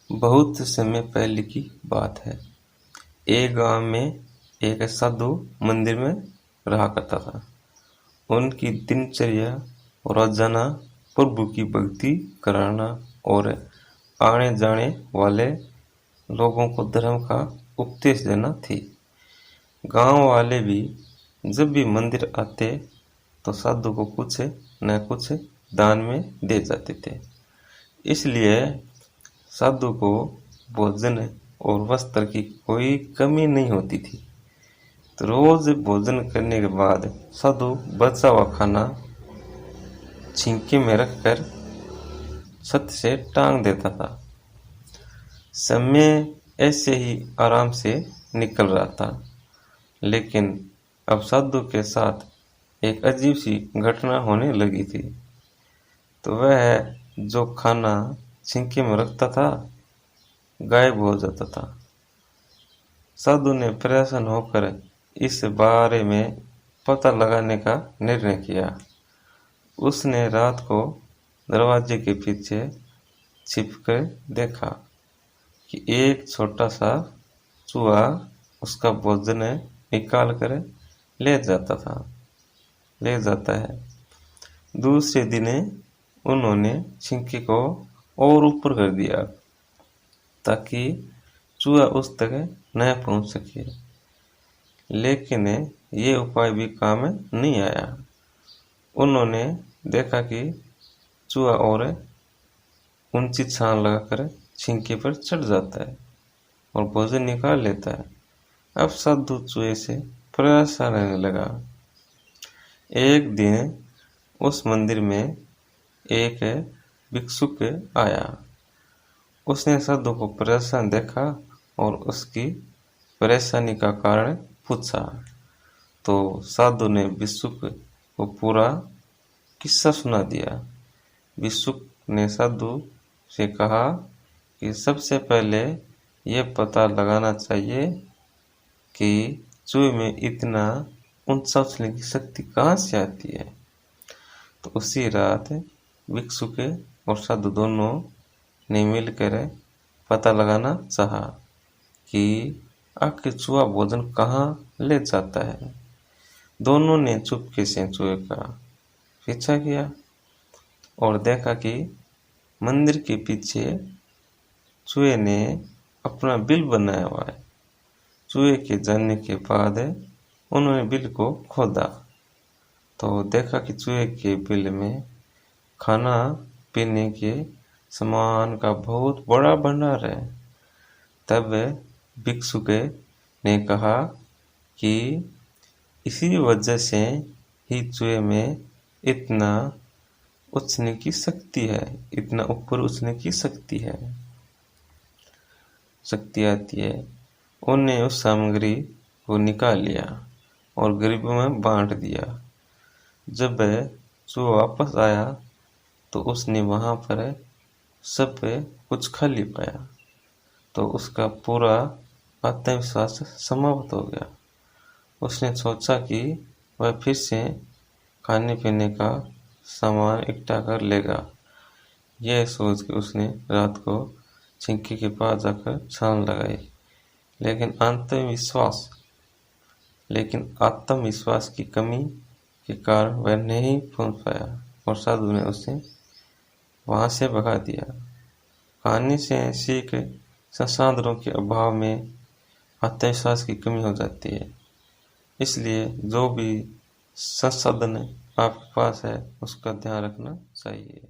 बहुत समय पहले की बात है। एक गांव में एक साधु मंदिर में रहा करता था। उनकी दिनचर्या रोजाना प्रभु की भक्ति कराना और आने जाने वाले लोगों को धर्म का उपदेश देना थी। गांव वाले भी जब भी मंदिर आते तो साधु को कुछ न कुछ दान में दे जाते थे। इसलिए साधु को भोजन और वस्त्र की कोई कमी नहीं होती थी। तो रोज भोजन करने के बाद साधु बचा हुआ खाना छिंके में रखकर छत से टांग देता था। समय ऐसे ही आराम से निकल रहा था, लेकिन अब साधु के साथ एक अजीब सी घटना होने लगी थी। तो वह जो खाना छिंके में रखता था गायब हो जाता था। साधु ने परेशान होकर इस बारे में पता लगाने का निर्णय किया। उसने रात को दरवाजे के पीछे छिपकर देखा कि एक छोटा सा चूहा उसका भोजन निकाल कर ले जाता है। दूसरे दिन उन्होंने छिंके को और ऊपर कर दिया ताकि चूहा उस तक न पहुंच सके, लेकिन ये उपाय भी काम नहीं आया। उन्होंने देखा कि चूहा और ऊंची छान लगाकर छिंके पर चढ़ जाता है और भोजन निकाल लेता है। अब साधु चूहे से परेशान रहने लगा। एक दिन उस मंदिर में एक भिक्षुक आया। उसने साधु को परेशान देखा और उसकी परेशानी का कारण पूछा। तो साधु ने भिक्षुक को पूरा किस्सा सुना दिया। भिक्षुक ने साधु से कहा कि सबसे पहले यह पता लगाना चाहिए कि चूहे में इतना ऊंचा उछलने की शक्ति कहाँ से आती है। तो उसी रात भिक्षुक और साधु दोनों ने मिलकर पता लगाना चाहा कि आखिर चूहा भोजन कहाँ ले जाता है। दोनों ने चुपके से चूहे का पीछा किया और देखा कि मंदिर के पीछे चूहे ने अपना बिल बनाया हुआ है। चूहे के जाने के बाद उन्होंने बिल को खोदा तो देखा कि चूहे के बिल में खाना पीने के सामान का बहुत बड़ा भंडार है। तब भिक्षुक ने कहा कि इसी वजह से ही चूहे में इतना उछलने की शक्ति है, इतना ऊपर उछलने की शक्ति आती है। उन्हें उस सामग्री को निकाल लिया और गरीबों में बांट दिया। जब चूहा वापस आया तो उसने वहां पर सब कुछ खाली पाया तो उसका पूरा आत्मविश्वास समाप्त हो गया। उसने सोचा कि वह फिर से खाने पीने का सामान इकट्ठा कर लेगा। यह सोच के उसने रात को छिंके के पास जाकर छान लगाई, लेकिन आत्मविश्वास की कमी के कारण वह नहीं पहुंच पाया और साधु ने उसे वहां से भगा दिया। कहानी से सीख संसाधनों के अभाव में आत्मविश्वास की कमी हो जाती है। इसलिए जो भी संसाधन आपके पास है उसका ध्यान रखना चाहिए।